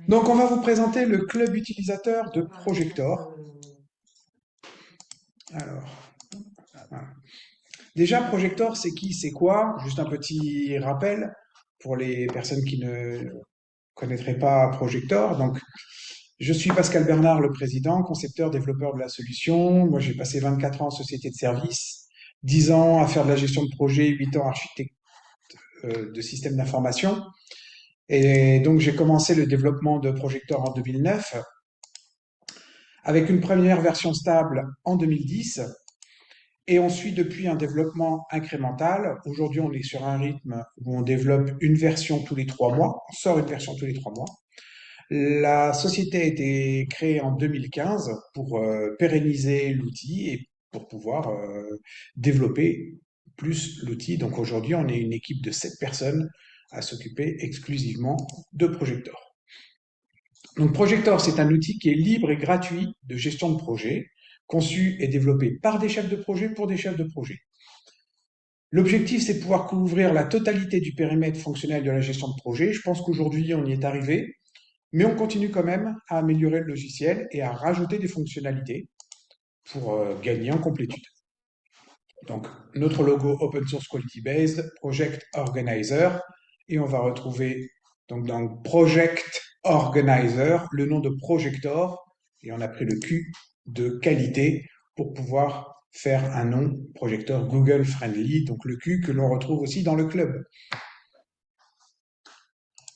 Donc, on va vous présenter le club utilisateur de Projector. Alors, voilà. Déjà, Projector, c'est qui, c'est quoi? Juste un petit rappel pour les personnes qui ne connaîtraient pas Projector. Donc, je suis Pascal Bernard, le président, concepteur, développeur de la solution. Moi, j'ai passé 24 ans en société de service, 10 ans à faire de la gestion de projet, 8 ans architecte de système d'information. Et donc, j'ai commencé le développement de Projector en 2009, avec une première version stable en 2010. Et ensuite, depuis un développement incrémental, aujourd'hui, on est sur un rythme où on développe une version tous les 3 mois, on sort une version tous les 3 mois. La société a été créée en 2015 pour pérenniser l'outil et pour pouvoir développer plus l'outil. Donc aujourd'hui, on est une équipe de 7 personnes à s'occuper exclusivement de Projector. Donc Projector, c'est un outil qui est libre et gratuit de gestion de projet, conçu et développé par des chefs de projet pour des chefs de projet. L'objectif, c'est de pouvoir couvrir la totalité du périmètre fonctionnel de la gestion de projet. Je pense qu'aujourd'hui, on y est arrivé, mais on continue quand même à améliorer le logiciel et à rajouter des fonctionnalités pour gagner en complétude. Donc, notre logo Open Source Quality Based, Project Organizer, et on va retrouver donc dans Project Organizer le nom de Projector, et on a pris le Q de qualité pour pouvoir faire un nom Projector Google Friendly, donc le Q que l'on retrouve aussi dans le club.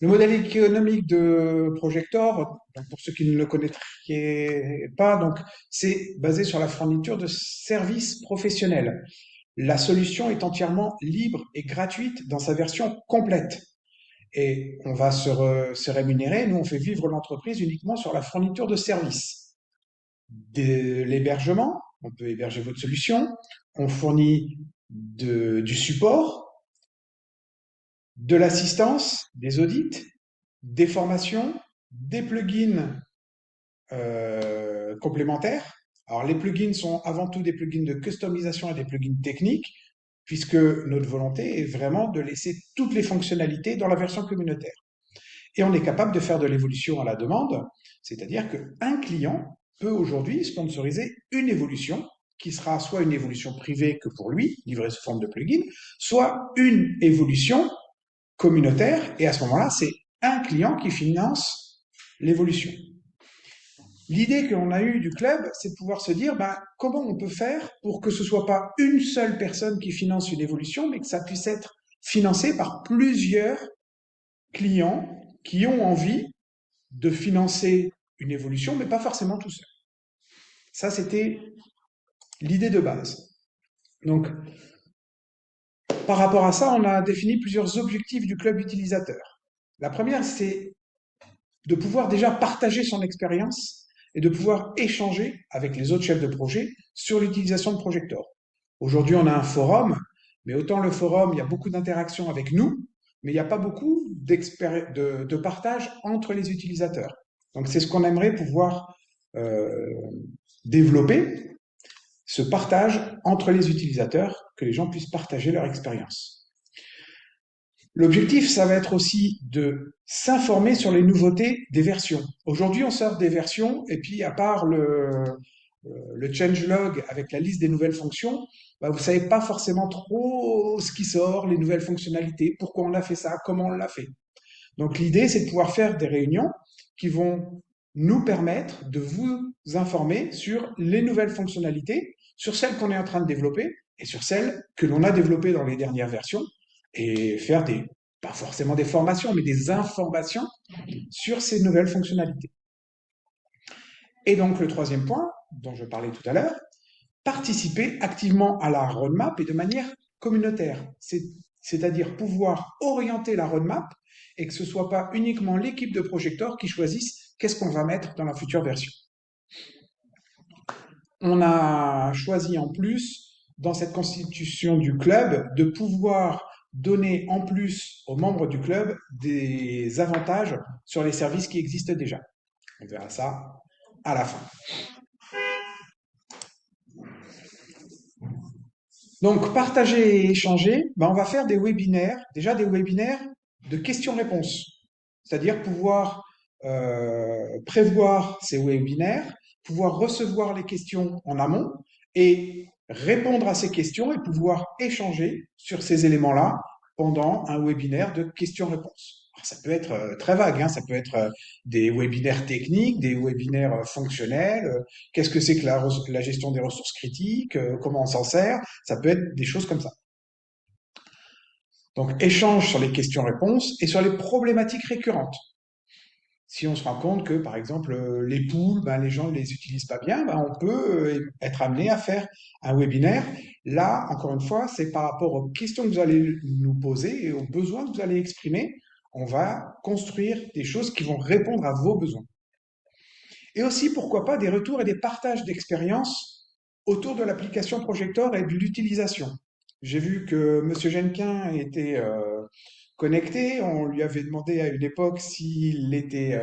Le modèle économique de Projector, donc pour ceux qui ne le connaîtraient pas, donc c'est basé sur la fourniture de services professionnels. La solution est entièrement libre et gratuite dans sa version complète. Et on va se rémunérer, nous on fait vivre l'entreprise uniquement sur la fourniture de services. De l'hébergement, on peut héberger votre solution, on fournit du support, de l'assistance, des audits, des formations, des plugins complémentaires. Alors les plugins sont avant tout des plugins de customisation et des plugins techniques, puisque notre volonté est vraiment de laisser toutes les fonctionnalités dans la version communautaire. Et on est capable de faire de l'évolution à la demande, c'est-à-dire qu'un client peut aujourd'hui sponsoriser une évolution qui sera soit une évolution privée que pour lui, livrée sous forme de plugin, soit une évolution communautaire, et à ce moment-là, c'est un client qui finance l'évolution. L'idée que l'on a eue du club, c'est de pouvoir se dire comment on peut faire pour que ce ne soit pas une seule personne qui finance une évolution, mais que ça puisse être financé par plusieurs clients qui ont envie de financer une évolution, mais pas forcément tout seul. Ça, c'était l'idée de base. Donc, par rapport à ça, on a défini plusieurs objectifs du club utilisateur. La première, c'est de pouvoir déjà partager son expérience et de pouvoir échanger avec les autres chefs de projet sur l'utilisation de Projector. Aujourd'hui, on a un forum, mais autant le forum, il y a beaucoup d'interactions avec nous, mais il n'y a pas beaucoup de partage entre les utilisateurs. Donc, c'est ce qu'on aimerait pouvoir développer, ce partage entre les utilisateurs, que les gens puissent partager leur expérience. L'objectif, ça va être aussi de s'informer sur les nouveautés des versions. Aujourd'hui, on sort des versions, et puis à part le changelog avec la liste des nouvelles fonctions, vous ne savez pas forcément trop ce qui sort, les nouvelles fonctionnalités, pourquoi on a fait ça, comment on l'a fait. Donc l'idée, c'est de pouvoir faire des réunions qui vont nous permettre de vous informer sur les nouvelles fonctionnalités, sur celles qu'on est en train de développer et sur celles que l'on a développées dans les dernières versions et faire pas forcément des formations, mais des informations sur ces nouvelles fonctionnalités. Et donc le troisième point, dont je parlais tout à l'heure, participer activement à la roadmap et de manière communautaire. C'est-à-dire pouvoir orienter la roadmap et que ce ne soit pas uniquement l'équipe de Projector qui choisisse qu'est-ce qu'on va mettre dans la future version. On a choisi en plus, dans cette constitution du club, de pouvoir donner en plus aux membres du club des avantages sur les services qui existent déjà. On verra ça à la fin. Donc, partager et échanger, on va faire des webinaires, déjà des webinaires de questions-réponses. c'est-à-dire pouvoir prévoir ces webinaires, pouvoir recevoir les questions en amont et répondre à ces questions et pouvoir échanger sur ces éléments-là pendant un webinaire de questions-réponses. Alors, ça peut être très vague, hein, ça peut être des webinaires techniques, des webinaires fonctionnels, qu'est-ce que c'est que la gestion des ressources critiques, comment on s'en sert, ça peut être des choses comme ça. Donc, échange sur les questions-réponses et sur les problématiques récurrentes. Si on se rend compte que, par exemple, les poules, ben, les gens ne les utilisent pas bien, ben, on peut être amené à faire un webinaire. Là, encore une fois, c'est par rapport aux questions que vous allez nous poser et aux besoins que vous allez exprimer. On va construire des choses qui vont répondre à vos besoins. Et aussi, pourquoi pas, des retours et des partages d'expériences autour de l'application Projector et de l'utilisation. J'ai vu que M. Genquin était connecté. On lui avait demandé à une époque s'il était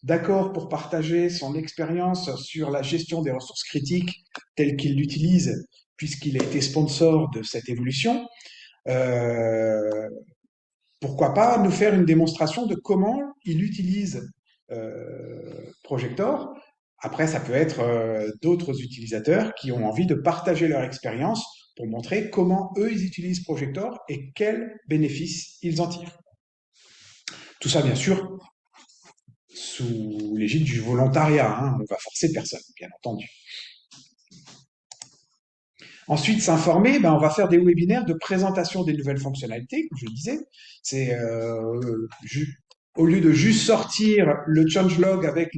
d'accord pour partager son expérience sur la gestion des ressources critiques telle qu'il l'utilise, puisqu'il a été sponsor de cette évolution. Euh, Pourquoi pas nous faire une démonstration de comment il utilise Projector. Après, ça peut être d'autres utilisateurs qui ont envie de partager leur expérience pour montrer comment eux, ils utilisent Projector et quels bénéfices ils en tirent. Tout ça, bien sûr, sous l'égide du volontariat, hein. On ne va forcer personne, bien entendu. Ensuite, s'informer, ben, on va faire des webinaires de présentation des nouvelles fonctionnalités, comme je le disais. C'est au lieu de juste sortir le changelog avec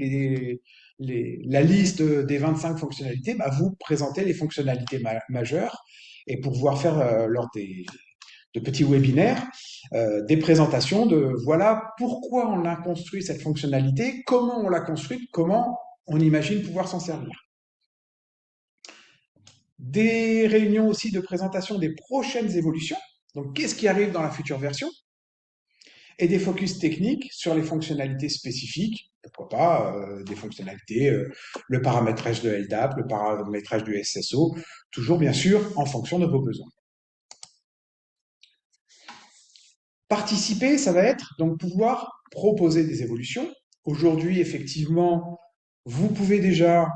la liste des 25 fonctionnalités, ben, vous présentez les fonctionnalités majeures et pour pouvoir faire lors de petits webinaires, des présentations de voilà pourquoi on a construit cette fonctionnalité, comment on l'a construite, comment on imagine pouvoir s'en servir. Des réunions aussi de présentation des prochaines évolutions, donc qu'est-ce qui arrive dans la future version, et des focus techniques sur les fonctionnalités spécifiques, pourquoi pas des fonctionnalités, le paramétrage de LDAP, le paramétrage du SSO, toujours bien sûr en fonction de vos besoins. Participer, ça va être donc pouvoir proposer des évolutions. Aujourd'hui, effectivement, vous pouvez déjà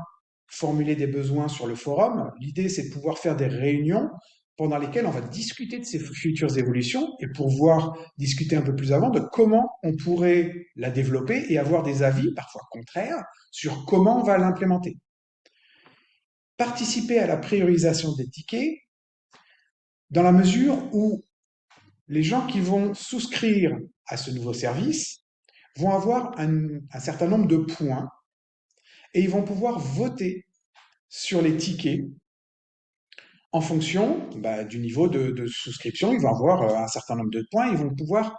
formuler des besoins sur le forum. L'idée, c'est de pouvoir faire des réunions pendant lesquelles on va discuter de ces futures évolutions et pouvoir discuter un peu plus avant de comment on pourrait la développer et avoir des avis, parfois contraires, sur comment on va l'implémenter. Participer à la priorisation des tickets dans la mesure où les gens qui vont souscrire à ce nouveau service vont avoir un certain nombre de points et ils vont pouvoir voter sur les tickets en fonction du niveau de souscription. Ils vont avoir un certain nombre de points, ils vont pouvoir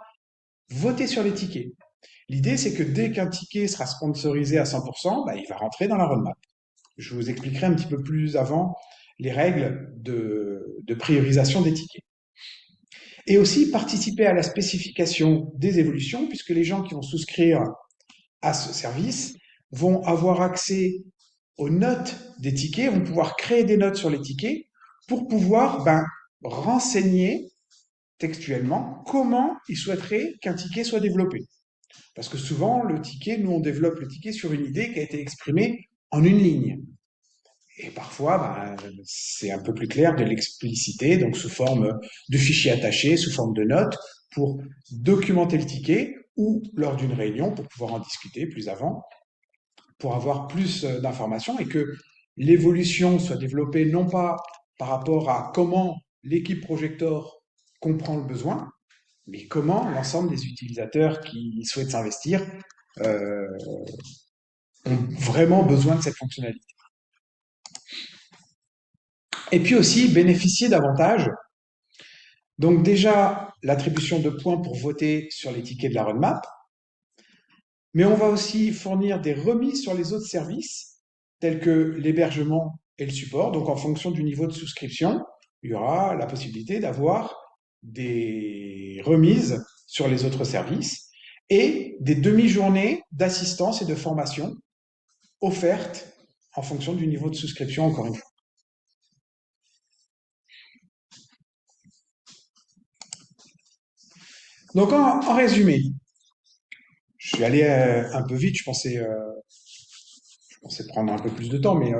voter sur les tickets. L'idée, c'est que dès qu'un ticket sera sponsorisé à 100%, il va rentrer dans la roadmap. Je vous expliquerai un petit peu plus avant les règles de priorisation des tickets. Et aussi participer à la spécification des évolutions, puisque les gens qui vont souscrire à ce service vont avoir accès aux notes des tickets, vont pouvoir créer des notes sur les tickets pour pouvoir renseigner textuellement comment ils souhaiteraient qu'un ticket soit développé. Parce que souvent, le ticket, nous, on développe le ticket sur une idée qui a été exprimée en une ligne. Et parfois, c'est un peu plus clair de l'expliciter, donc sous forme de fichier attaché, sous forme de notes, pour documenter le ticket ou lors d'une réunion pour pouvoir en discuter plus avant, pour avoir plus d'informations et que l'évolution soit développée non pas par rapport à comment l'équipe Projector comprend le besoin, mais comment l'ensemble des utilisateurs qui souhaitent s'investir euh, ont vraiment besoin de cette fonctionnalité. Et puis aussi bénéficier davantage. Donc déjà, l'attribution de points pour voter sur les tickets de la roadmap, mais on va aussi fournir des remises sur les autres services, tels que l'hébergement et le support. Donc en fonction du niveau de souscription, il y aura la possibilité d'avoir des remises sur les autres services et des demi-journées d'assistance et de formation offertes en fonction du niveau de souscription, encore une fois. Donc en résumé, Je suis allé un peu vite, je pensais prendre un peu plus de temps, mais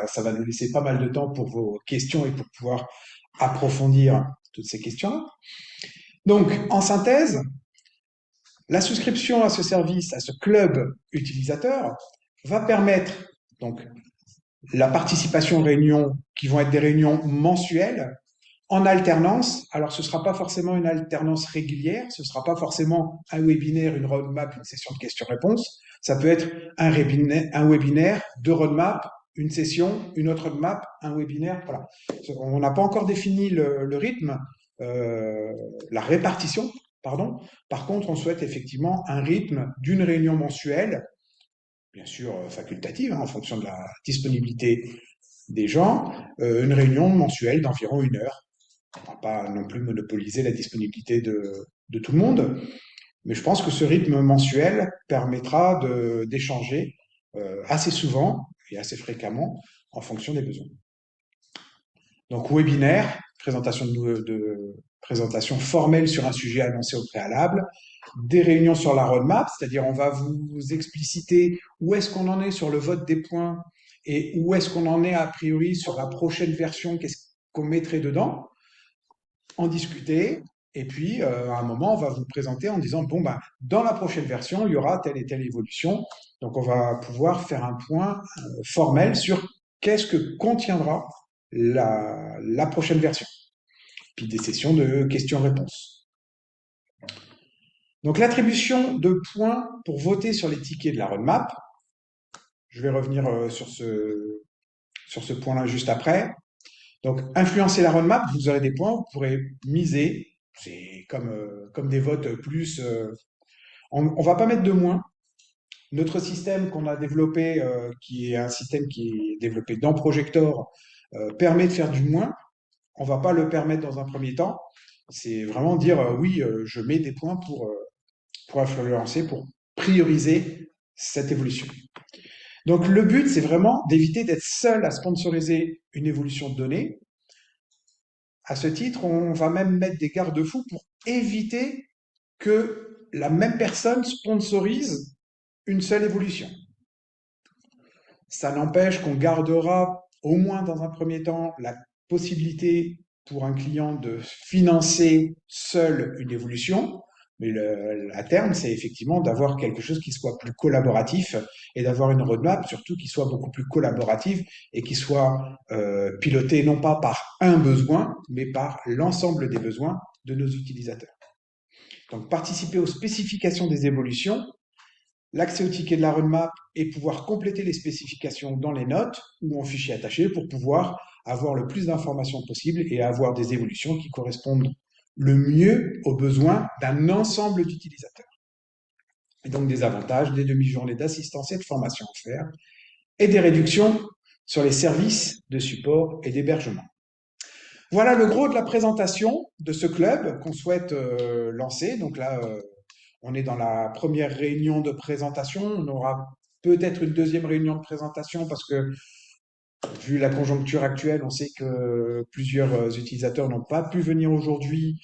ça va nous laisser pas mal de temps pour vos questions et pour pouvoir approfondir toutes ces questions. Donc, en synthèse, la souscription à ce service, à ce club utilisateur, va permettre donc la participation aux réunions qui vont être des réunions mensuelles en alternance. Alors, ce ne sera pas forcément une alternance régulière, ce ne sera pas forcément un webinaire, une roadmap, une session de questions-réponses. Ça peut être un webinaire, deux roadmaps, une session, une autre roadmap, un webinaire. Voilà. On n'a pas encore défini le rythme, la répartition, pardon. Par contre, on souhaite effectivement un rythme d'une réunion mensuelle, bien sûr facultative, hein, en fonction de la disponibilité des gens, une réunion mensuelle d'environ 1 heure. On ne va pas non plus monopoliser la disponibilité de tout le monde, mais je pense que ce rythme mensuel permettra d'échanger assez souvent et assez fréquemment en fonction des besoins. Donc, webinaire, présentation formelle sur un sujet annoncé au préalable, des réunions sur la roadmap, c'est-à-dire on va vous expliciter où est-ce qu'on en est sur le vote des points et où est-ce qu'on en est a priori sur la prochaine version, qu'est-ce qu'on mettrait dedans, en discuter, et puis à un moment, on va vous présenter en disant, bon, bah, dans la prochaine version, il y aura telle et telle évolution. Donc, on va pouvoir faire un point formel sur qu'est-ce que contiendra la prochaine version. Puis des sessions de questions-réponses. Donc, l'attribution de points pour voter sur les tickets de la roadmap. Je vais revenir sur ce point-là juste après. Donc, influencer la roadmap, vous aurez des points, vous pourrez miser. C'est comme des votes plus. On ne va pas mettre de moins. Notre système qu'on a développé, qui est un système qui est développé dans Projector, permet de faire du moins. On ne va pas le permettre dans un premier temps. C'est vraiment dire oui, je mets des points pour influencer, pour prioriser cette évolution. Donc, le but, c'est vraiment d'éviter d'être seul à sponsoriser une évolution de données. À ce titre, on va même mettre des garde-fous pour éviter que la même personne sponsorise une seule évolution. Ça n'empêche qu'on gardera au moins dans un premier temps la possibilité pour un client de financer seul une évolution, mais à terme, c'est effectivement d'avoir quelque chose qui soit plus collaboratif et d'avoir une roadmap surtout qui soit beaucoup plus collaborative et qui soit pilotée non pas par un besoin, mais par l'ensemble des besoins de nos utilisateurs. Donc, participer aux spécifications des évolutions, l'accès au ticket de la roadmap et pouvoir compléter les spécifications dans les notes ou en fichier attaché pour pouvoir avoir le plus d'informations possible et avoir des évolutions qui correspondent le mieux aux besoins d'un ensemble d'utilisateurs. Et donc des avantages, des demi-journées d'assistance et de formation à faire et des réductions sur les services de support et d'hébergement. Voilà le gros de la présentation de ce club qu'on souhaite lancer. Donc là, on est dans la première réunion de présentation. On aura peut-être une deuxième réunion de présentation parce que, vu la conjoncture actuelle, on sait que plusieurs utilisateurs n'ont pas pu venir aujourd'hui.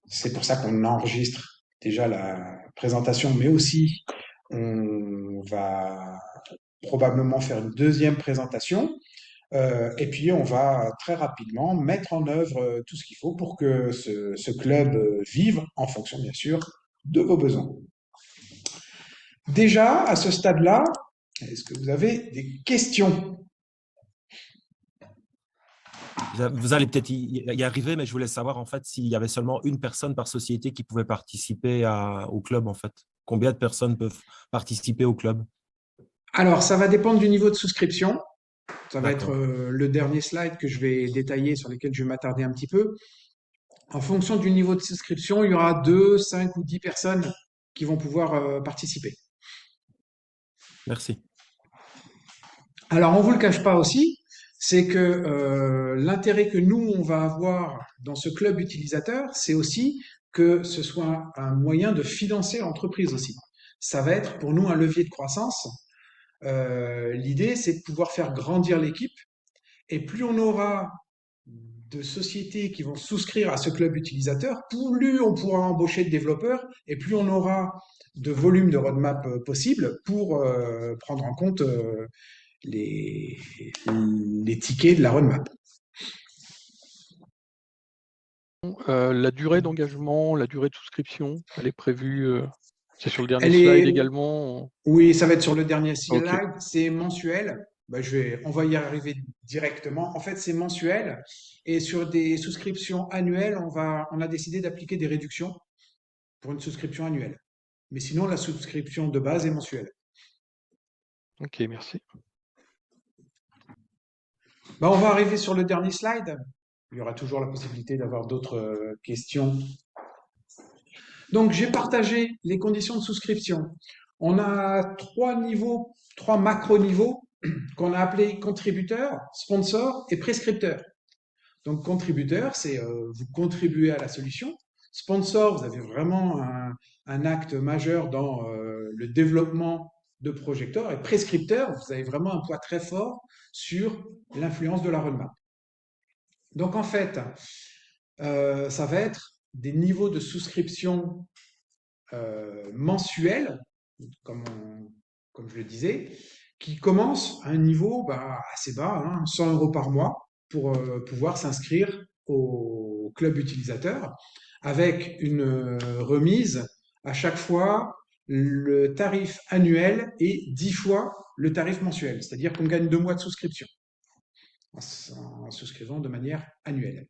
C'est pour ça qu'on enregistre déjà la présentation, mais aussi on va probablement faire une deuxième présentation. Et puis, on va très rapidement mettre en œuvre tout ce qu'il faut pour que ce club vive en fonction, bien sûr, de vos besoins. Déjà, à ce stade-là, est-ce que vous avez des questions? Vous allez peut-être y arriver, mais je voulais savoir en fait s'il y avait seulement une personne par société qui pouvait participer au club en fait. Combien de personnes peuvent participer au club? Alors, ça va dépendre du niveau de souscription. Ça va être D'accord. le dernier slide que je vais détailler, sur lequel je vais m'attarder un petit peu. En fonction du niveau de souscription, il y aura 2, 5 ou 10 personnes qui vont pouvoir participer. Merci. Alors, on ne vous le cache pas aussi, c'est que l'intérêt que nous, on va avoir dans ce club utilisateur, c'est aussi que ce soit un moyen de financer l'entreprise aussi. Ça va être pour nous un levier de croissance. L'idée, c'est de pouvoir faire grandir l'équipe et plus on aura de sociétés qui vont souscrire à ce club utilisateur, plus on pourra embaucher de développeurs et plus on aura de volume de roadmap possible pour prendre en compte les, les tickets de la roadmap. La durée d'engagement, la durée de souscription, elle est prévue, c'est sur le dernier Elle slide est, également. oui, ça va être sur le dernier slide, Ok, c'est mensuel. Ben, on va y arriver directement. En fait, c'est mensuel et sur des souscriptions annuelles, on a décidé d'appliquer des réductions pour une souscription annuelle. Mais sinon, la souscription de base est mensuelle. ok, merci. Ben, on va arriver sur le dernier slide. Il y aura toujours la possibilité d'avoir d'autres questions. Donc, j'ai partagé les conditions de souscription. On a trois niveaux, trois macro-niveaux qu'on a appelés contributeurs, sponsors et prescripteurs. Donc, contributeur, c'est vous contribuez à la solution. Sponsor, vous avez vraiment un acte majeur dans le développement de projecteurs. Et prescripteur, vous avez vraiment un poids très fort sur l'influence de la roadmap. Donc, en fait, ça va être des niveaux de souscription mensuels, comme, comme je le disais, qui commencent à un niveau assez bas, hein, 100 € par mois, pour pouvoir s'inscrire au club utilisateur, avec une remise à chaque fois le tarif annuel et 10 fois le tarif mensuel, c'est-à-dire qu'on gagne 2 mois de souscription en souscrivant de manière annuelle.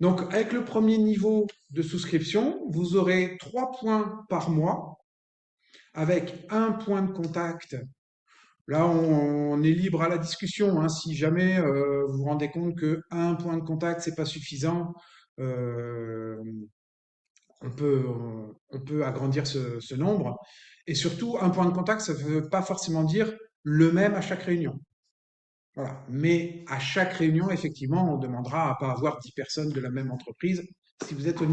Donc, avec le premier niveau de souscription, vous aurez 3 points par mois avec un point de contact. Là, on est libre à la discussion, hein. Si jamais vous vous rendez compte que un point de contact, c'est pas suffisant, euh, on peut agrandir ce nombre. Et surtout, un point de contact, ça ne veut pas forcément dire le même à chaque réunion. Voilà. Mais à chaque réunion, effectivement, on demandera à pas avoir 10 personnes de la même entreprise si vous êtes au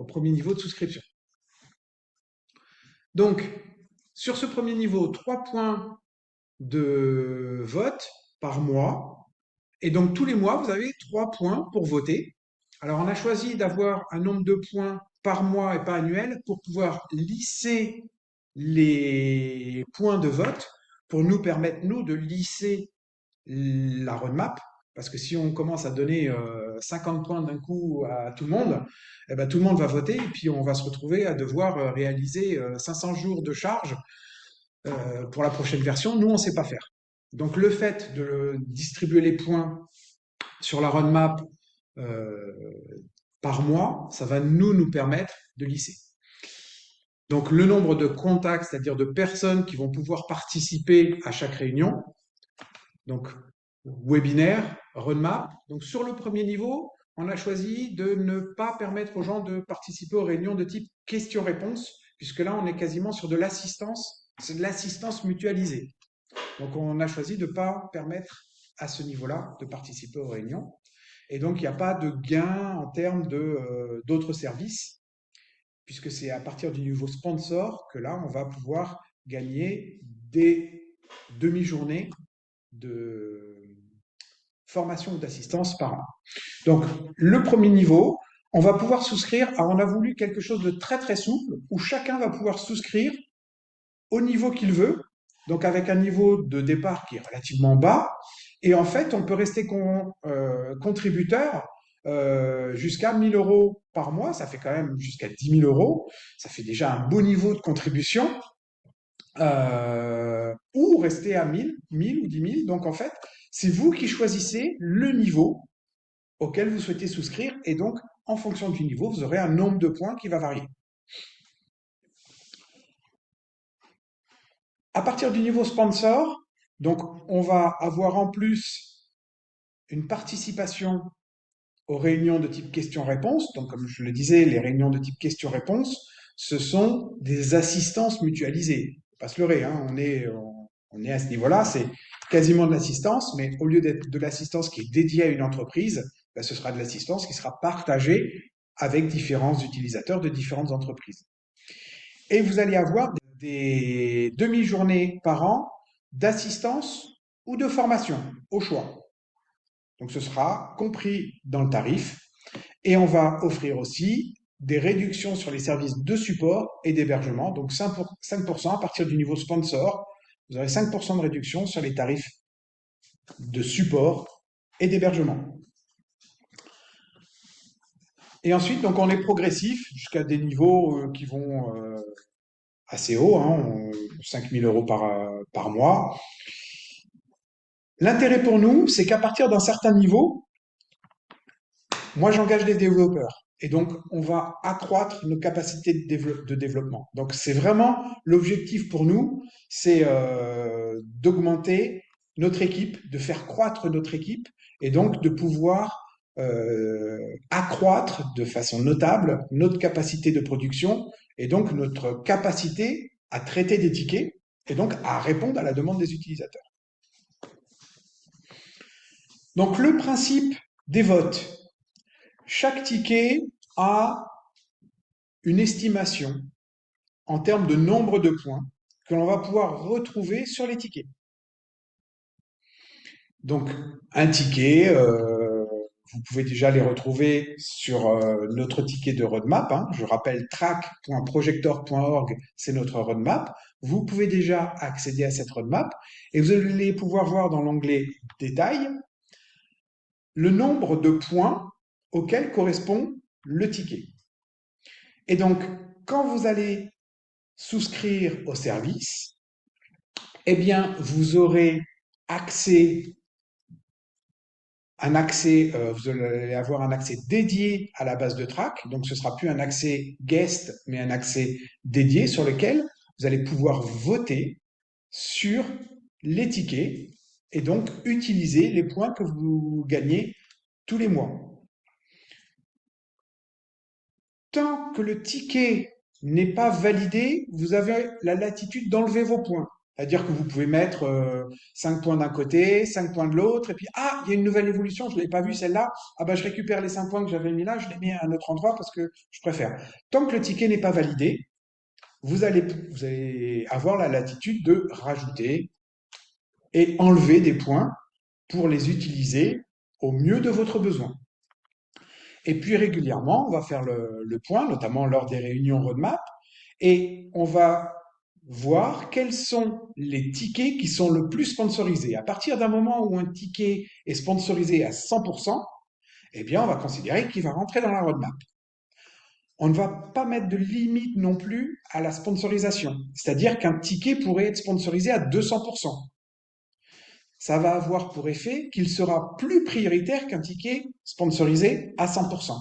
premier niveau de souscription. Donc, sur ce premier niveau, 3 points de vote par mois. Et donc, tous les mois, vous avez 3 points pour voter. Alors, on a choisi d'avoir un nombre de points par mois et pas annuel pour pouvoir lisser les points de vote pour nous permettre, nous, de lisser la roadmap. Parce que si on commence à donner 50 points d'un coup à tout le monde, eh ben, tout le monde va voter et puis on va se retrouver à devoir réaliser 500 jours de charge pour la prochaine version. Nous, on ne sait pas faire. Donc le fait de distribuer les points sur la roadmap euh, par mois, ça va nous permettre de lisser. Donc le nombre de contacts, c'est-à-dire de personnes qui vont pouvoir participer à chaque réunion, donc webinaire, roadmap. Donc sur le premier niveau, on a choisi de ne pas permettre aux gens de participer aux réunions de type questions-réponses, puisque là on est quasiment sur de l'assistance, c'est de l'assistance mutualisée. Donc on a choisi de ne pas permettre à ce niveau-là de participer aux réunions. Et donc il n'y a pas de gain en termes d'autres services, puisque c'est à partir du niveau sponsor que là on va pouvoir gagner des demi-journées de formation ou d'assistance par an. Donc, le premier niveau, on va pouvoir souscrire. Alors, on a voulu quelque chose de très très souple où chacun va pouvoir souscrire au niveau qu'il veut, donc avec un niveau de départ qui est relativement bas. Et en fait, on peut rester contributeur jusqu'à 1 000 € par mois. Ça fait quand même jusqu'à 10 000 €. Ça fait déjà un beau niveau de contribution. Ou rester à 1000 ou 10 000. Donc en fait, c'est vous qui choisissez le niveau auquel vous souhaitez souscrire et donc en fonction du niveau, vous aurez un nombre de points qui va varier. À partir du niveau sponsor, donc on va avoir en plus une participation aux réunions de type questions-réponses. Donc comme je le disais, les réunions de type questions-réponses, ce sont des assistances mutualisées. Faut pas se leurrer, hein, on est à ce niveau-là, c'est quasiment de l'assistance, mais au lieu d'être de l'assistance qui est dédiée à une entreprise, ben, ce sera de l'assistance qui sera partagée avec différents utilisateurs de différentes entreprises. Et vous allez avoir des demi-journées par an d'assistance ou de formation, au choix. Donc, ce sera compris dans le tarif. Et on va offrir aussi des réductions sur les services de support et d'hébergement. Donc, 5% à partir du niveau sponsor. Vous aurez 5% de réduction sur les tarifs de support et d'hébergement. Et ensuite, donc, on est progressif jusqu'à des niveaux qui vont assez haut, hein, 5 000 euros par mois. L'intérêt pour nous, c'est qu'à partir d'un certain niveau, moi, j'engage des développeurs. Et donc, on va accroître nos capacités de développement. Donc, c'est vraiment l'objectif pour nous, c'est d'augmenter notre équipe, de faire croître notre équipe, et donc de pouvoir accroître de façon notable notre capacité de production, et donc notre capacité à traiter des tickets, et donc à répondre à la demande des utilisateurs. Donc, le principe des votes. Chaque ticket a une estimation en termes de nombre de points que l'on va pouvoir retrouver sur les tickets. Donc, un ticket, vous pouvez déjà les retrouver sur notre ticket de roadmap. Hein. Je rappelle, track.projector.org, c'est notre roadmap. Vous pouvez déjà accéder à cette roadmap et vous allez pouvoir voir dans l'onglet Détails le nombre de points auxquels correspond le ticket. Et donc, quand vous allez souscrire au service, eh bien, vous aurez vous allez avoir un accès dédié à la base de track. Donc, ce ne sera plus un accès guest, mais un accès dédié sur lequel vous allez pouvoir voter sur les tickets et donc utiliser les points que vous gagnez tous les mois. Tant que le ticket n'est pas validé, vous avez la latitude d'enlever vos points. C'est-à-dire que vous pouvez mettre 5 points d'un côté, 5 points de l'autre, et puis, ah, il y a une nouvelle évolution, je ne l'ai pas vue celle-là, ah ben je récupère les 5 points que j'avais mis là, je les mets à un autre endroit parce que je préfère. Tant que le ticket n'est pas validé, vous allez avoir la latitude de rajouter et enlever des points pour les utiliser au mieux de votre besoin. Et puis régulièrement, on va faire le point, notamment lors des réunions roadmap, et on va voir quels sont les tickets qui sont le plus sponsorisés. À partir d'un moment où un ticket est sponsorisé à 100%, eh bien, on va considérer qu'il va rentrer dans la roadmap. On ne va pas mettre de limite non plus à la sponsorisation. C'est-à-dire qu'un ticket pourrait être sponsorisé à 200%. Ça va avoir pour effet qu'il sera plus prioritaire qu'un ticket sponsorisé à 100%.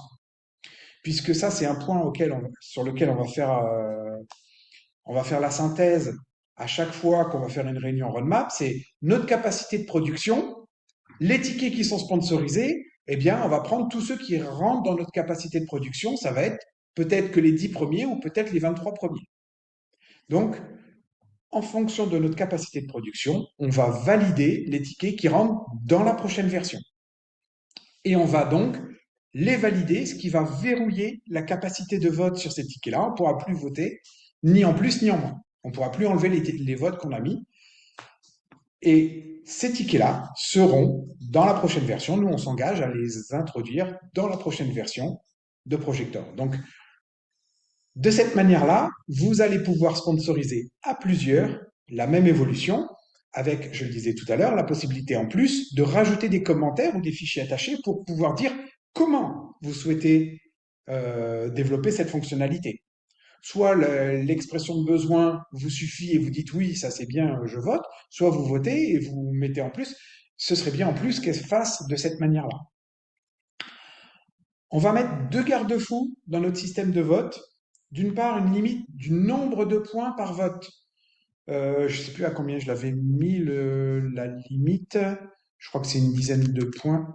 Puisque ça, c'est un point sur lequel on va faire la synthèse à chaque fois qu'on va faire une réunion roadmap, c'est notre capacité de production, les tickets qui sont sponsorisés, eh bien, on va prendre tous ceux qui rentrent dans notre capacité de production, ça va être peut-être que les 10 premiers ou peut-être les 23 premiers. Donc, en fonction de notre capacité de production, on va valider les tickets qui rentrent dans la prochaine version. Et on va donc les valider, ce qui va verrouiller la capacité de vote sur ces tickets-là. On ne pourra plus voter ni en plus ni en moins. On ne pourra plus enlever les votes qu'on a mis. Et ces tickets-là seront dans la prochaine version. Nous, on s'engage à les introduire dans la prochaine version de Projector. Donc, de cette manière-là, vous allez pouvoir sponsoriser à plusieurs la même évolution avec, je le disais tout à l'heure, la possibilité en plus de rajouter des commentaires ou des fichiers attachés pour pouvoir dire comment vous souhaitez développer cette fonctionnalité. Soit l'expression de besoin vous suffit et vous dites oui, ça c'est bien, je vote, soit vous votez et vous mettez en plus, ce serait bien en plus qu'elle se fasse de cette manière-là. On va mettre deux garde-fous dans notre système de vote. D'une part, une limite du nombre de points par vote. Je ne sais plus à combien je l'avais mis la limite. Je crois que c'est une dizaine de points.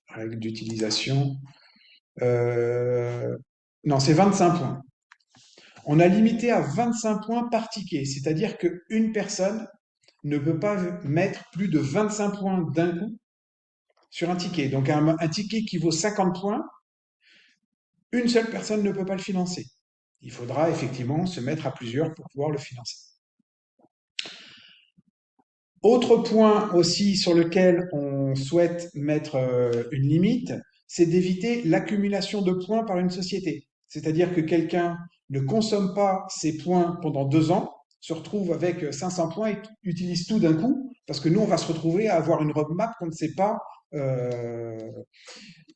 Règle d'utilisation. Non, c'est 25 points. On a limité à 25 points par ticket, c'est-à-dire qu'une personne ne peut pas mettre plus de 25 points d'un coup sur un ticket. Donc un ticket qui vaut 50 points, une seule personne ne peut pas le financer. Il faudra effectivement se mettre à plusieurs pour pouvoir le financer. Autre point aussi sur lequel on souhaite mettre une limite, c'est d'éviter l'accumulation de points par une société. C'est-à-dire que quelqu'un ne consomme pas ses points pendant 2 ans, se retrouve avec 500 points et utilise tout d'un coup, parce que nous, on va se retrouver à avoir une roadmap qu'on ne sait pas, euh,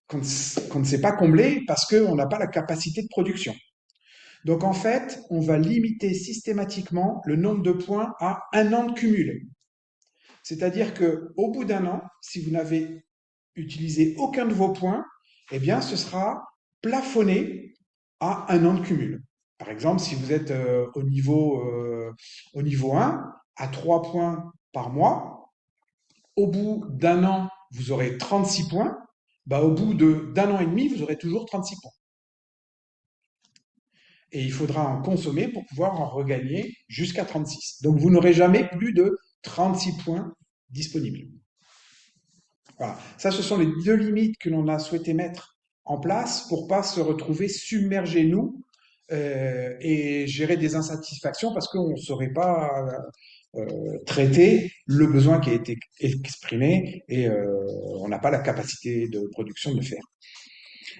qu'on ne sait pas combler parce qu'on n'a pas la capacité de production. Donc en fait, on va limiter systématiquement le nombre de points à 1 an de cumul. C'est-à-dire qu'au bout d'1 an, si vous n'avez utilisé aucun de vos points, eh bien, ce sera plafonné à 1 an de cumul. Par exemple, si vous êtes au niveau 1, à 3 points par mois, au bout d'1 an, vous aurez 36 points. Bah, au bout d'1 an et demi, vous aurez toujours 36 points. Et il faudra en consommer pour pouvoir en regagner jusqu'à 36. Donc, vous n'aurez jamais plus de 36 points disponibles. Voilà. Ça, ce sont les 2 limites que l'on a souhaité mettre en place pour pas se retrouver submergés, nous, et gérer des insatisfactions parce qu'on ne saurait pas traiter le besoin qui a été exprimé et on n'a pas la capacité de production de le faire.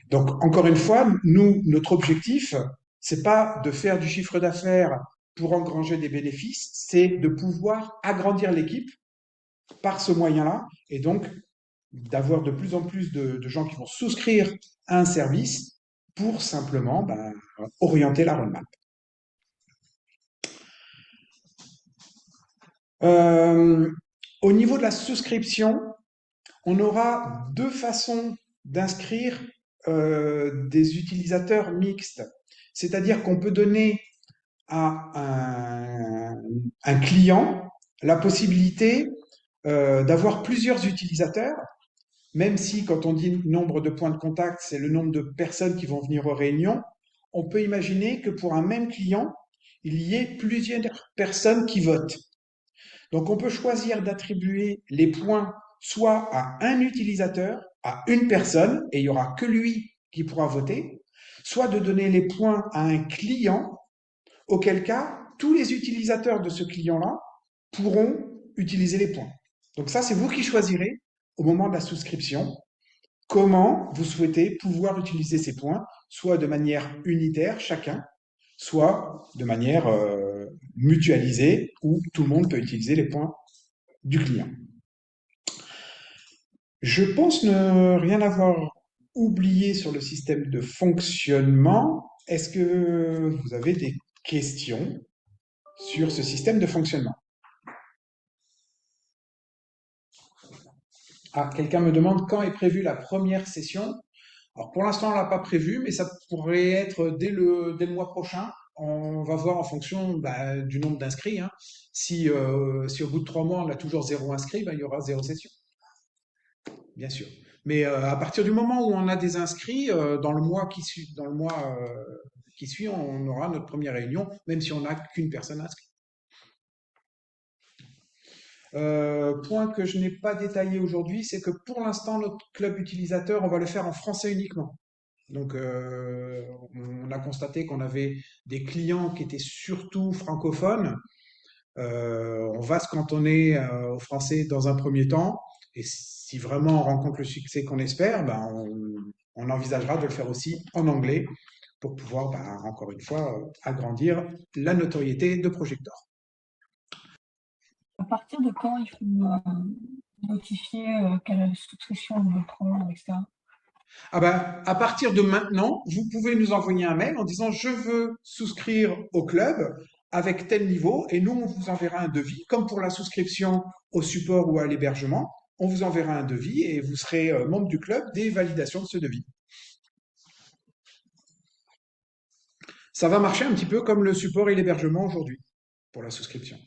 Donc, encore une fois, nous, notre objectif, c'est pas de faire du chiffre d'affaires pour engranger des bénéfices, c'est de pouvoir agrandir l'équipe par ce moyen-là et donc d'avoir de plus en plus de gens qui vont souscrire à un service pour simplement orienter la roadmap. Au niveau de la souscription, on aura 2 façons d'inscrire des utilisateurs mixtes. C'est-à-dire qu'on peut donner à un client la possibilité d'avoir plusieurs utilisateurs, même si quand on dit nombre de points de contact, c'est le nombre de personnes qui vont venir aux réunions, on peut imaginer que pour un même client, il y ait plusieurs personnes qui votent. Donc on peut choisir d'attribuer les points soit à un utilisateur, à une personne, et il n'y aura que lui qui pourra voter, soit de donner les points à un client, auquel cas tous les utilisateurs de ce client-là pourront utiliser les points. Donc ça, c'est vous qui choisirez au moment de la souscription comment vous souhaitez pouvoir utiliser ces points, soit de manière unitaire chacun, soit de manière mutualisée où tout le monde peut utiliser les points du client. Je pense ne rien avoir oublié sur le système de fonctionnement. Est-ce que vous avez des questions sur ce système de fonctionnement? Ah, quelqu'un me demande quand est prévue la première session. Alors pour l'instant, on ne l'a pas prévu, mais ça pourrait être dès le mois prochain. On va voir en fonction du nombre d'inscrits, hein. Si au bout de 3 mois, on a toujours 0 inscrit, il y aura 0 session, bien sûr. Mais à partir du moment où on a des inscrits, dans le mois qui suit, on aura notre première réunion, même si on n'a qu'une personne inscrite. Point que je n'ai pas détaillé aujourd'hui, c'est que pour l'instant, notre club utilisateur, on va le faire en français uniquement. Donc, on a constaté qu'on avait des clients qui étaient surtout francophones. On va se cantonner au français dans un premier temps. Et si vraiment on rencontre le succès qu'on espère, on envisagera de le faire aussi en anglais pour pouvoir, encore une fois, agrandir la notoriété de Projector. À partir de quand il faut notifier quelle souscription on veut prendre, etc. À partir de maintenant, vous pouvez nous envoyer un mail en disant je veux souscrire au club avec tel niveau et nous, on vous enverra un devis, comme pour la souscription au support ou à l'hébergement, on vous enverra un devis et vous serez membre du club dès validation de ce devis. Ça va marcher un petit peu comme le support et l'hébergement aujourd'hui pour la souscription.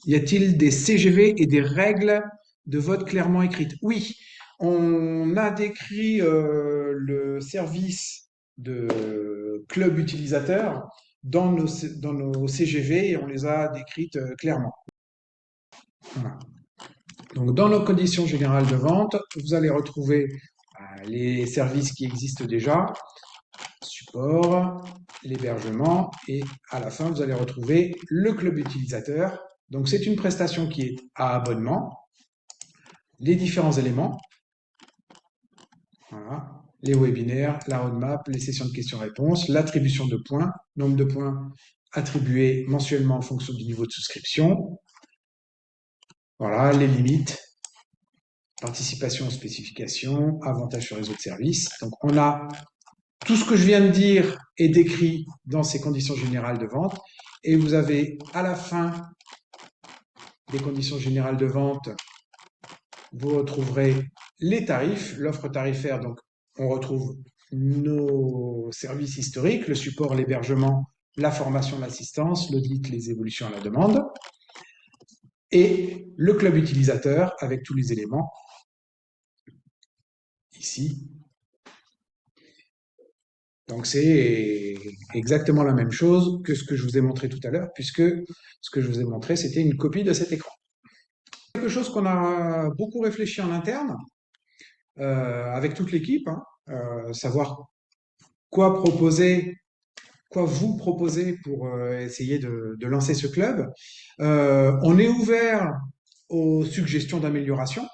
Y a-t-il des CGV et des règles de vote clairement écrites? Oui, on a décrit le service de club utilisateur dans nos CGV et on les a décrites clairement. Voilà. Donc, dans nos conditions générales de vente, vous allez retrouver les services qui existent déjà, support, l'hébergement et à la fin, vous allez retrouver le club utilisateur Donc, c'est une prestation qui est à abonnement. Les différents éléments, voilà, les webinaires, la roadmap, les sessions de questions-réponses, l'attribution de points, nombre de points attribués mensuellement en fonction du niveau de souscription, voilà, les limites, participation aux spécifications, avantages sur les autres services. Donc, on a tout ce que je viens de dire est décrit dans ces conditions générales de vente et vous avez à la fin des conditions générales de vente, vous retrouverez les tarifs, l'offre tarifaire. Donc, on retrouve nos services historiques, le support, l'hébergement, la formation, l'assistance, l'audit, les évolutions à la demande et le club utilisateur avec tous les éléments ici. Donc, c'est exactement la même chose que ce que je vous ai montré tout à l'heure, puisque ce que je vous ai montré, c'était une copie de cet écran. Quelque chose qu'on a beaucoup réfléchi en interne, avec toute l'équipe, hein, savoir quoi proposer, quoi vous proposer pour essayer de lancer ce club. On est ouvert aux suggestions d'amélioration.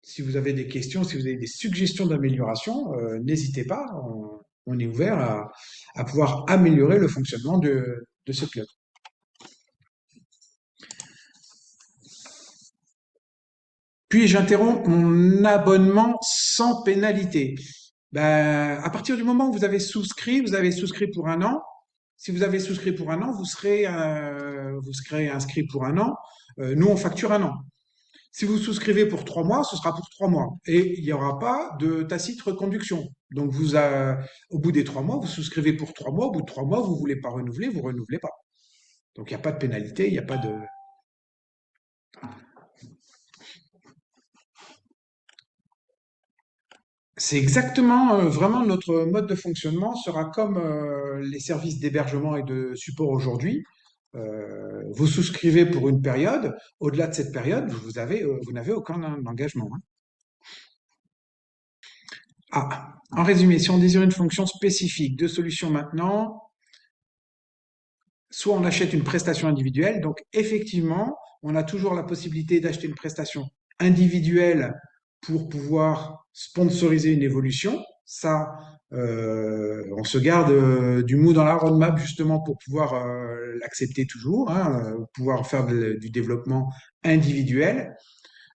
Si vous avez des questions, si vous avez des suggestions d'amélioration, n'hésitez pas. On est ouvert à pouvoir améliorer le fonctionnement de ce club. Puis j'interromps mon abonnement sans pénalité. Ben, à partir du moment où vous avez souscrit pour un an. Si vous avez souscrit pour un an, vous serez inscrit pour un an. Nous, on facture un an. Si vous souscrivez pour 3 mois, ce sera pour 3 mois. Et il n'y aura pas de tacite reconduction. Donc, au bout des 3 mois, vous souscrivez pour 3 mois. Au bout de 3 mois, vous ne voulez pas renouveler, vous ne renouvelez pas. Donc, il n'y a pas de pénalité, il n'y a pas de... C'est exactement, vraiment notre mode de fonctionnement sera comme les services d'hébergement et de support aujourd'hui. Vous souscrivez pour une période. Au-delà de cette période, vous n'avez aucun engagement, hein. Ah, en résumé, si on désire une fonction spécifique de solution maintenant, soit on achète une prestation individuelle. Donc, effectivement, on a toujours la possibilité d'acheter une prestation individuelle pour pouvoir sponsoriser une évolution. Ça, on se garde du mot dans la roadmap justement pour pouvoir l'accepter toujours, hein, pouvoir faire du développement individuel,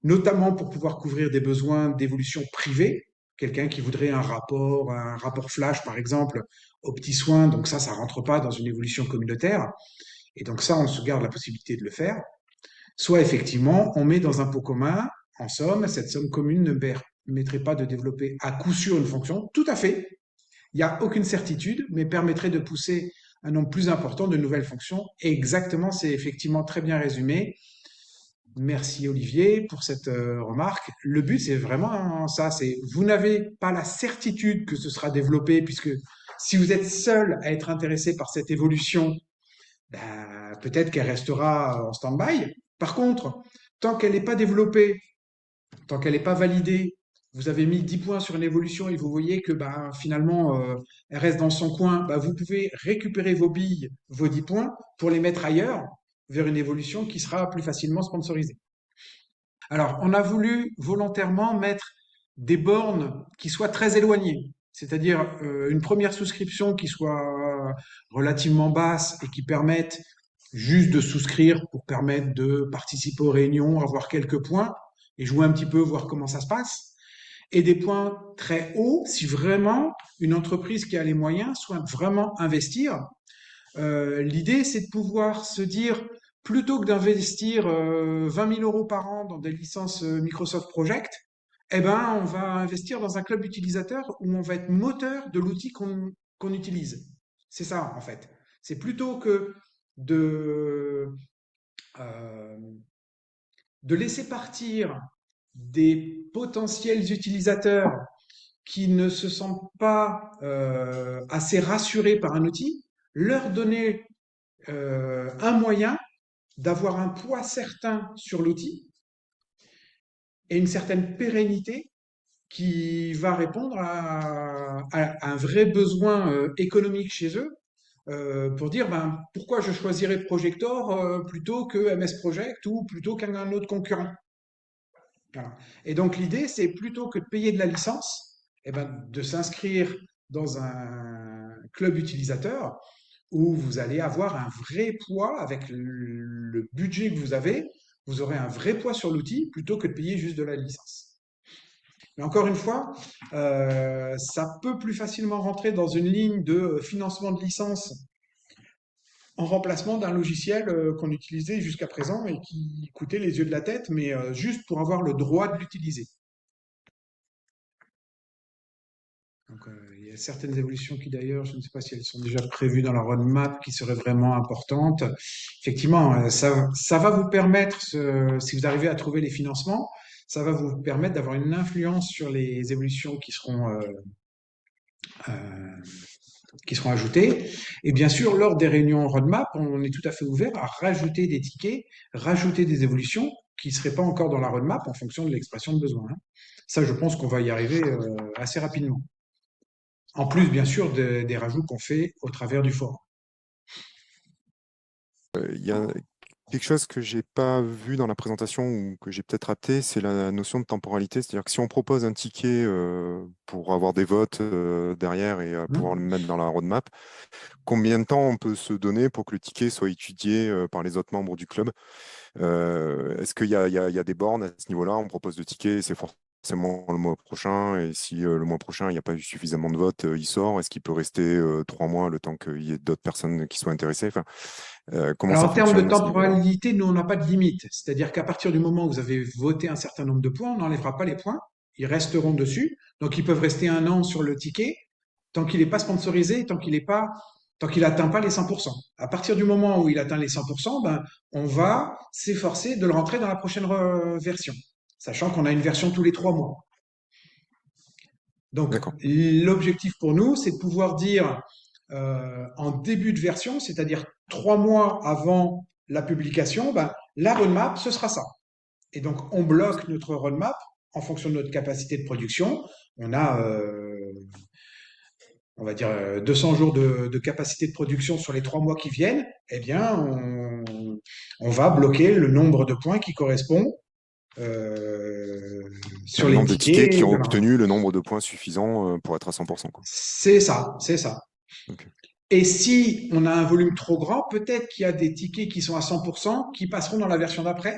notamment pour pouvoir couvrir des besoins d'évolution privée. Quelqu'un qui voudrait un rapport flash par exemple, aux petits soins, donc ça rentre pas dans une évolution communautaire. Et donc ça, on se garde la possibilité de le faire. Soit effectivement, on met dans un pot commun, en somme, cette somme commune ne permettrait pas de développer à coup sûr une fonction. Tout à fait. Il n'y a aucune certitude, mais permettrait de pousser un nombre plus important de nouvelles fonctions. Et exactement, c'est effectivement très bien résumé. Merci Olivier pour cette remarque. Le but, c'est vraiment ça, c'est vous n'avez pas la certitude que ce sera développé, puisque si vous êtes seul à être intéressé par cette évolution, ben, peut-être qu'elle restera en stand-by. Par contre, tant qu'elle n'est pas développée, tant qu'elle n'est pas validée, vous avez mis 10 points sur une évolution et vous voyez que ben, finalement, elle reste dans son coin, ben, vous pouvez récupérer vos billes, vos 10 points, pour les mettre ailleurs, vers une évolution qui sera plus facilement sponsorisée. Alors, on a voulu volontairement mettre des bornes qui soient très éloignées, c'est-à-dire une première souscription qui soit relativement basse et qui permette juste de souscrire pour permettre de participer aux réunions, avoir quelques points et jouer un petit peu, voir comment ça se passe. Et des points très hauts si vraiment une entreprise qui a les moyens souhaite vraiment investir. L'idée, c'est de pouvoir se dire, plutôt que d'investir 20 000 euros par an dans des licences Microsoft Project, eh ben, on va investir dans un club utilisateur où on va être moteur de l'outil qu'on utilise. C'est ça, en fait. C'est plutôt que euh, de laisser partir des potentiels utilisateurs qui ne se sentent pas assez rassurés par un outil, leur donner un moyen d'avoir un poids certain sur l'outil et une certaine pérennité qui va répondre à un vrai besoin économique chez eux, pour dire pourquoi je choisirais Projector plutôt que MS Project ou plutôt qu'un autre concurrent. Voilà. Et donc l'idée, c'est plutôt que de payer de la licence, de s'inscrire dans un club utilisateur où vous allez avoir un vrai poids avec le budget que vous avez, vous aurez un vrai poids sur l'outil plutôt que de payer juste de la licence. Mais encore une fois, ça peut plus facilement rentrer dans une ligne de financement de licence en remplacement d'un logiciel qu'on utilisait jusqu'à présent et qui coûtait les yeux de la tête, mais juste pour avoir le droit de l'utiliser. Donc, il y a certaines évolutions qui d'ailleurs, je ne sais pas si elles sont déjà prévues dans la roadmap, qui seraient vraiment importantes. Effectivement, ça va vous permettre, si vous arrivez à trouver les financements, ça va vous permettre d'avoir une influence sur les évolutions qui seront ajoutées. Et bien sûr, lors des réunions roadmap, on est tout à fait ouvert à rajouter des tickets, rajouter des évolutions qui ne seraient pas encore dans la roadmap en fonction de l'expression de besoin. Ça, je pense qu'on va y arriver assez rapidement. En plus, bien sûr, des rajouts qu'on fait au travers du forum. Il y a quelque chose que j'ai pas vu dans la présentation ou que j'ai peut-être raté, c'est la notion de temporalité. C'est-à-dire que si on propose un ticket pour avoir des votes derrière et pouvoir le mettre dans la roadmap, combien de temps on peut se donner pour que le ticket soit étudié par les autres membres du club? Est-ce qu'il y a des bornes à ce niveau-là? On propose le ticket et c'est forcément le mois prochain. Et si le mois prochain, il n'y a pas eu suffisamment de votes, il sort. Est-ce qu'il peut rester 3 mois le temps qu'il y ait d'autres personnes qui soient intéressées? Enfin, comment Alors, ça en termes de fonctionne à ce niveau-là? temporalité, nous, on n'a pas de limite. C'est-à-dire qu'à partir du moment où vous avez voté un certain nombre de points, on n'enlèvera pas les points. Ils resteront dessus. Donc, ils peuvent rester 1 an sur le ticket tant qu'il n'est pas sponsorisé, tant qu'il n'atteint pas les 100%. À partir du moment où il atteint les 100%, on va s'efforcer de le rentrer dans la prochaine version, sachant qu'on a une version tous les 3 mois. Donc, D'accord. l'objectif pour nous, c'est de pouvoir dire en début de version, c'est-à-dire 3 mois avant la publication, la roadmap, ce sera ça. Et donc, on bloque notre roadmap en fonction de notre capacité de production. On a, on va dire, 200 jours de capacité de production sur les 3 mois qui viennent. Eh bien, on va bloquer le nombre de points qui correspond sur Le les nombre de tickets qui tickets ont de la roadmap. obtenu le nombre de points suffisant pour être à 100%, quoi. C'est ça, c'est ça. Ok. Et si on a un volume trop grand, peut-être qu'il y a des tickets qui sont à 100% qui passeront dans la version d'après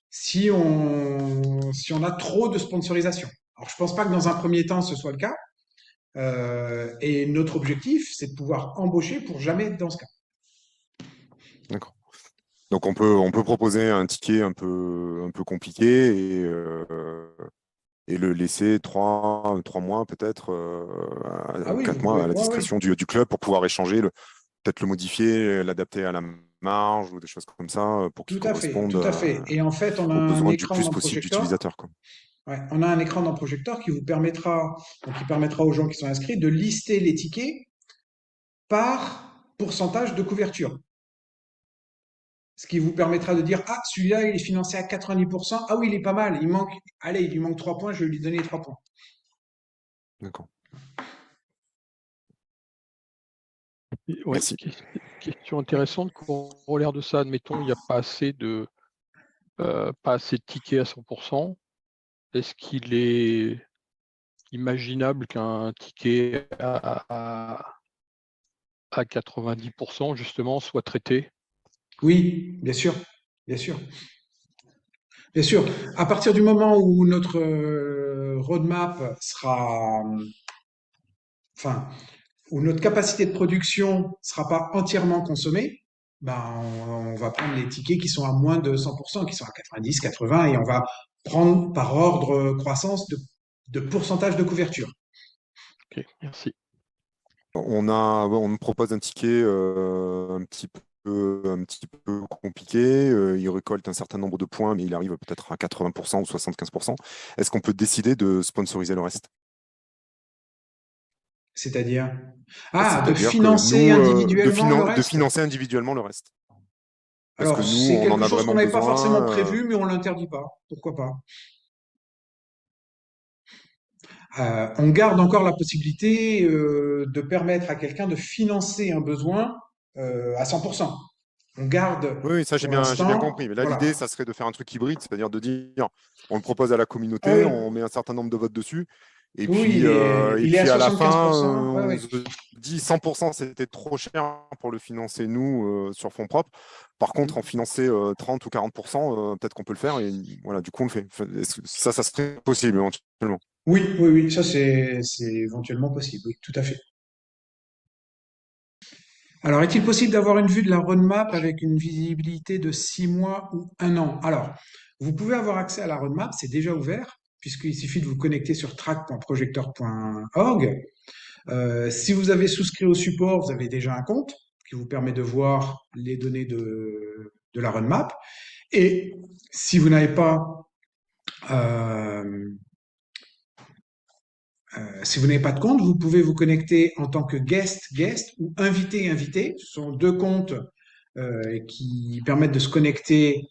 si on a trop de sponsorisation. Alors, je pense pas que dans un premier temps, ce soit le cas. Et notre objectif, c'est de pouvoir embaucher pour jamais être dans ce cas. D'accord. Donc on peut proposer un ticket un peu compliqué et le laisser 3 mois peut-être, Ah oui, 4 mois à la ouais, ouais. discrétion du club pour pouvoir échanger, peut-être le modifier, l'adapter à la marge ou des choses comme ça pour qu'il Tout à fait, corresponde tout à fait. Et en fait, on a aux un besoins du écran plus dans possible Projector. d'utilisateurs, quoi. Ouais, on a un écran dans Projector qui vous permettra, donc qui permettra aux gens qui sont inscrits de lister les tickets par pourcentage de couverture. Ce qui vous permettra de dire, ah, celui-là, il est financé à 90%. Ah oui, il est pas mal. Allez, il lui manque 3 points, je vais lui donner les 3 points. D'accord. Ouais, Merci. question intéressante, corollaire de ça, admettons, il n'y a pas assez de tickets à 100%. Est-ce qu'il est imaginable qu'un ticket à 90% justement soit traité? Oui, bien sûr, bien sûr. Bien sûr, à partir du moment où notre roadmap sera, enfin, où notre capacité de production sera pas entièrement consommée, on va prendre les tickets qui sont à moins de 100%, qui sont à 90, 80, et on va prendre par ordre croissance de pourcentage de couverture. Ok, merci. On me propose un ticket un petit peu compliqué. Il récolte un certain nombre de points, mais il arrive peut-être à 80% ou 75%. Est-ce qu'on peut décider de sponsoriser le reste? C'est-à-dire, de C'est-à-dire que financer nous, individuellement le de reste. financer individuellement le reste. Parce que Alors, nous, c'est on en quelque a chose qu'on vraiment n'avait pas forcément besoin. prévu, mais on l'interdit pas. Pourquoi pas? On garde encore la possibilité de permettre à quelqu'un de financer un besoin à 100%. On garde Oui, ça pour j'ai bien l'instant, compris. Mais là, l'idée, voilà. ça serait de faire un truc hybride, c'est-à-dire de dire, on le propose à la Ah communauté, oui, on met un certain nombre de votes dessus, oui, et il est à puis à la fin, 75%. Ouais, on ouais. se dit 100%, c'était trop cher pour le financer nous sur fonds propres. Par contre, en financer 30 ou 40%, peut-être qu'on peut le faire, et voilà, du coup, on le fait. Enfin, ça serait possible éventuellement. Oui, oui, oui, ça c'est éventuellement possible, oui, tout à fait. Alors, est-il possible d'avoir une vue de la roadmap avec une visibilité de 6 mois ou 1 an? Alors, vous pouvez avoir accès à la roadmap, c'est déjà ouvert, puisqu'il suffit de vous connecter sur track.projector.org. Si vous avez souscrit au support, vous avez déjà un compte qui vous permet de voir les données de la roadmap. Et si vous n'avez pas euh, si vous n'avez pas de compte, vous pouvez vous connecter en tant que guest ou invité. Ce sont deux comptes qui permettent de se connecter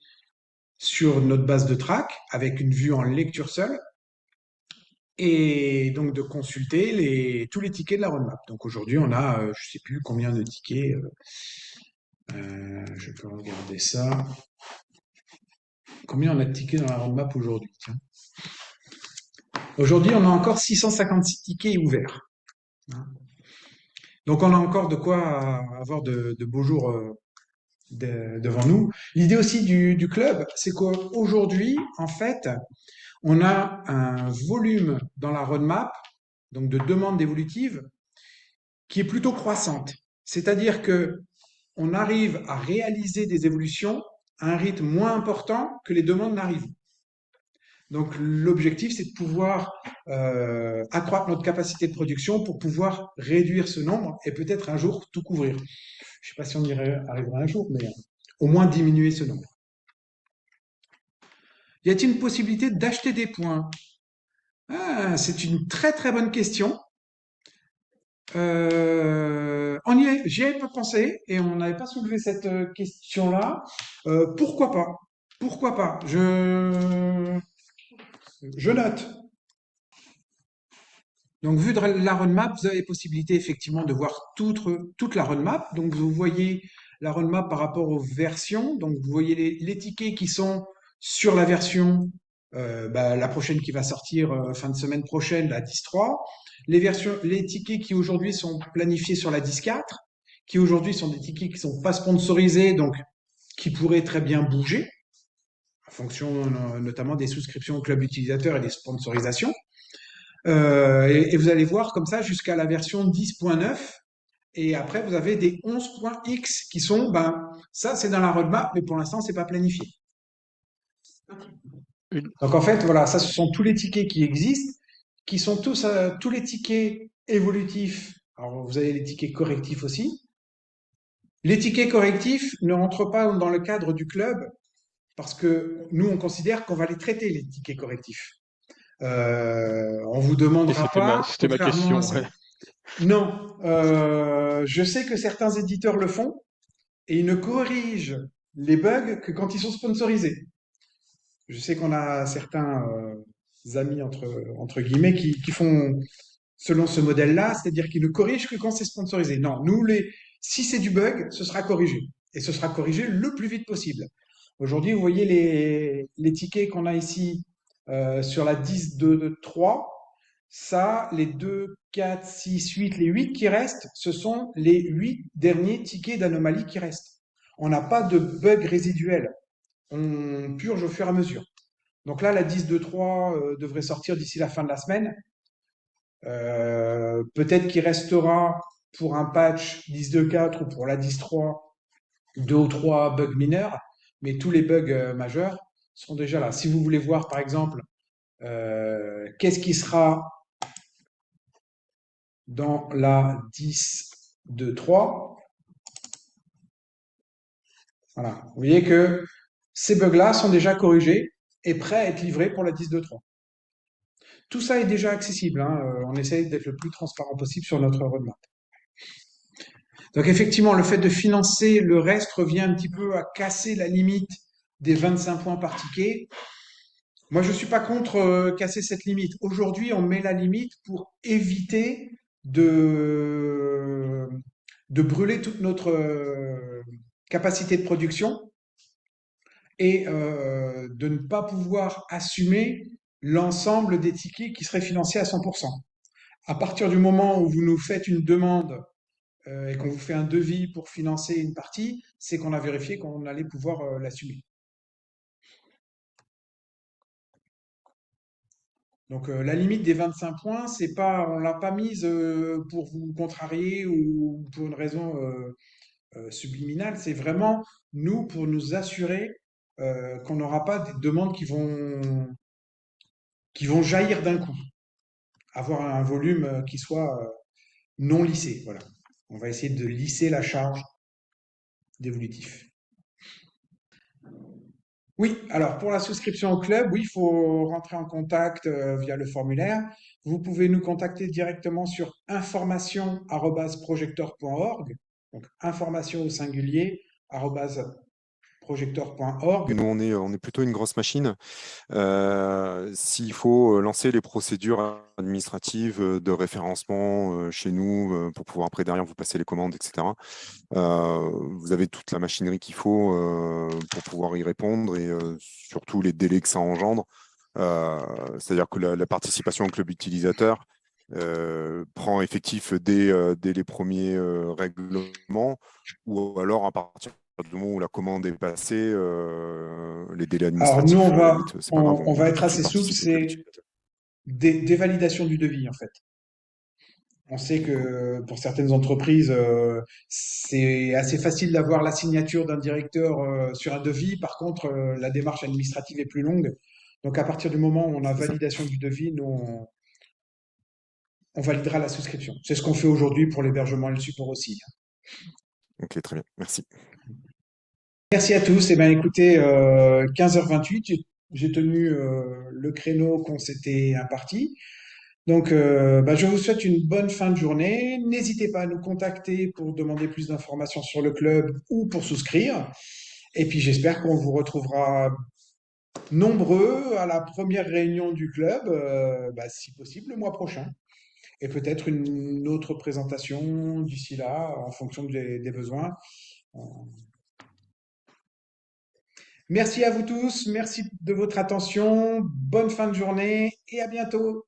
sur notre base de track avec une vue en lecture seule et donc de consulter tous les tickets de la roadmap. Donc aujourd'hui, on a, je ne sais plus combien de tickets. Je peux regarder ça. Combien on a de tickets dans la roadmap aujourd'hui? Tiens. Aujourd'hui, on a encore 656 tickets ouverts. Donc on a encore de quoi avoir de beaux jours devant nous. L'idée aussi du club, c'est qu'aujourd'hui, en fait, on a un volume dans la roadmap, donc de demandes évolutives, qui est plutôt croissante. C'est-à-dire que on arrive à réaliser des évolutions à un rythme moins important que les demandes n'arrivent. Donc l'objectif, c'est de pouvoir accroître notre capacité de production pour pouvoir réduire ce nombre et peut-être un jour tout couvrir. Je ne sais pas si on y arrivera un jour, mais au moins diminuer ce nombre. Y a-t-il une possibilité d'acheter des points? C'est une très très bonne question. J'y avais pas pensé et on n'avait pas soulevé cette question-là. Pourquoi pas? Pourquoi pas? Je note. Donc, vu de la roadmap, vous avez possibilité effectivement de voir toute la roadmap. Donc, vous voyez la roadmap par rapport aux versions. Donc, vous voyez les tickets qui sont sur la version, la prochaine qui va sortir fin de semaine prochaine, la 10.3. Les tickets qui aujourd'hui sont planifiés sur la 10.4, qui aujourd'hui sont des tickets qui sont pas sponsorisés, donc qui pourraient très bien bouger, en fonction notamment des souscriptions au club utilisateur et des sponsorisations. Et vous allez voir comme ça jusqu'à la version 10.9. Et après, vous avez des 11.x qui sont, ça c'est dans la roadmap, mais pour l'instant, c'est pas planifié. Donc en fait, voilà, ça ce sont tous les tickets qui existent, qui sont tous les tickets évolutifs. Alors vous avez les tickets correctifs aussi. Les tickets correctifs ne rentrent pas dans le cadre du club parce que nous, on considère qu'on va les traiter, les tickets correctifs. On vous demandera pas, C'était ma contrairement question. à Ouais. Non, je sais que certains éditeurs le font et ils ne corrigent les bugs que quand ils sont sponsorisés. Je sais qu'on a certains amis entre guillemets qui font selon ce modèle-là, c'est-à-dire qu'ils ne corrigent que quand c'est sponsorisé. Non, si c'est du bug, ce sera corrigé et ce sera corrigé le plus vite possible. Aujourd'hui, vous voyez les tickets qu'on a ici sur la 10.2.3. Ça, les 2, 4, 6, 8, les 8 qui restent, ce sont les 8 derniers tickets d'anomalie qui restent. On n'a pas de bug résiduel. On purge au fur et à mesure. Donc là, la 10.2.3 devrait sortir d'ici la fin de la semaine. Peut-être qu'il restera pour un patch 10.2.4 ou pour la 10.3 2 ou 3 bugs mineurs, mais tous les bugs majeurs sont déjà là. Si vous voulez voir, par exemple, qu'est-ce qui sera dans la 10.2.3, voilà. Vous voyez que ces bugs-là sont déjà corrigés et prêts à être livrés pour la 10.2.3. Tout ça est déjà accessible. On essaye d'être le plus transparent possible sur notre roadmap. Donc effectivement, le fait de financer le reste revient un petit peu à casser la limite des 25 points par ticket. Moi, je ne suis pas contre casser cette limite. Aujourd'hui, on met la limite pour éviter de, de brûler toute notre capacité de production et de ne pas pouvoir assumer l'ensemble des tickets qui seraient financés à 100%. À partir du moment où vous nous faites une demande et qu'on vous fait un devis pour financer une partie, c'est qu'on a vérifié qu'on allait pouvoir l'assumer. Donc la limite des 25 points, c'est pas, on l'a pas mise pour vous contrarier ou pour une raison subliminale. C'est vraiment nous pour nous assurer qu'on n'aura pas des demandes qui vont jaillir d'un coup, avoir un volume qui soit non lissé. Voilà. On va essayer de lisser la charge d'évolutif. Oui, alors pour la souscription au club, oui, il faut rentrer en contact via le formulaire. Vous pouvez nous contacter directement sur information@projector.org. Donc information au singulier @projector.org. Nous, on est plutôt une grosse machine. S'il faut lancer les procédures administratives de référencement chez nous pour pouvoir après derrière vous passer les commandes, etc. Vous avez toute la machinerie qu'il faut pour pouvoir y répondre et surtout les délais que ça engendre. C'est-à-dire que la participation au club utilisateur prend effectif dès les premiers règlements ou alors à partir du moment où la commande est passée, les délais Alors nous, administratifs, à la limite, c'est pas grave, on on va peut être tout de suite assez souple, participer au club c'est utilisateur. des validations du devis en fait. On sait que pour certaines entreprises, c'est assez facile d'avoir la signature d'un directeur sur un devis. Par contre, la démarche administrative est plus longue. Donc, à partir du moment où on a C'est ça. validation du devis, nous, on validera la souscription. C'est ce qu'on fait aujourd'hui pour l'hébergement et le support aussi. Ok, très bien, merci. Merci à tous. Eh bien, écoutez, 15h28, j'ai tenu le créneau qu'on s'était imparti. Donc, je vous souhaite une bonne fin de journée. N'hésitez pas à nous contacter pour demander plus d'informations sur le club ou pour souscrire. Et puis, j'espère qu'on vous retrouvera nombreux à la première réunion du club, si possible, le mois prochain. Et peut-être une autre présentation d'ici là, en fonction des besoins. Merci à vous tous. Merci de votre attention. Bonne fin de journée et à bientôt.